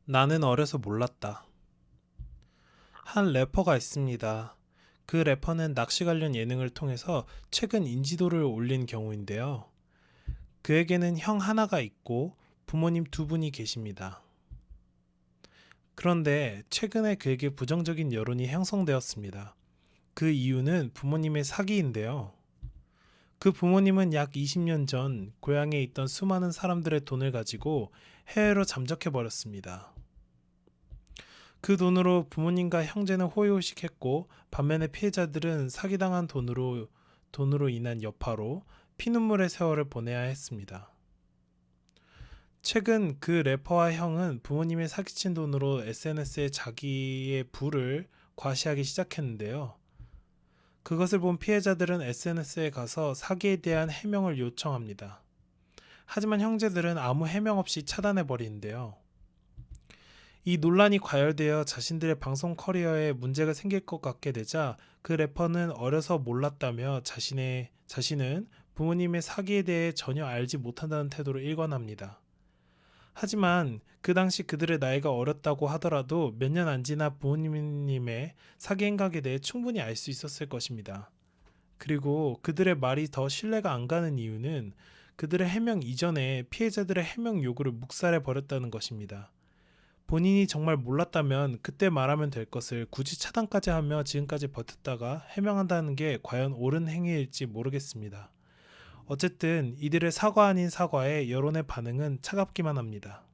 나는 어려서 몰랐다. 한 래퍼가 있습니다. 그 래퍼는 낚시 관련 예능을 통해서 최근 인지도를 올린 경우인데요. 그에게는 형 하나가 있고 부모님 두 분이 계십니다. 그런데 최근에 그에게 부정적인 여론이 형성되었습니다. 그 이유는 부모님의 사기인데요. 그 부모님은 약 20년 전 고향에 있던 수많은 사람들의 돈을 가지고 해외로 잠적해 버렸습니다. 그 돈으로 부모님과 형제는 호의호식했고 반면에 피해자들은 사기당한 돈으로 인한 여파로 피눈물의 세월을 보내야 했습니다. 최근 그 래퍼와 형은 부모님의 사기친 돈으로 SNS에 자기의 부를 과시하기 시작했는데요. 그것을 본 피해자들은 SNS에 가서 사기에 대한 해명을 요청합니다. 하지만 형제들은 아무 해명 없이 차단해 버리는데요. 이 논란이 과열되어 자신들의 방송 커리어에 문제가 생길 것 같게 되자 그 래퍼는 어려서 몰랐다며 자신은 부모님의 사기에 대해 전혀 알지 못한다는 태도로 일관합니다. 하지만 그 당시 그들의 나이가 어렸다고 하더라도 몇 년 안 지나 부모님의 사기 행각에 대해 충분히 알 수 있었을 것입니다. 그리고 그들의 말이 더 신뢰가 안 가는 이유는 그들의 해명 이전에 피해자들의 해명 요구를 묵살해 버렸다는 것입니다. 본인이 정말 몰랐다면 그때 말하면 될 것을 굳이 차단까지 하며 지금까지 버텼다가 해명한다는 게 과연 옳은 행위일지 모르겠습니다. 어쨌든 이들의 사과 아닌 사과에 여론의 반응은 차갑기만 합니다.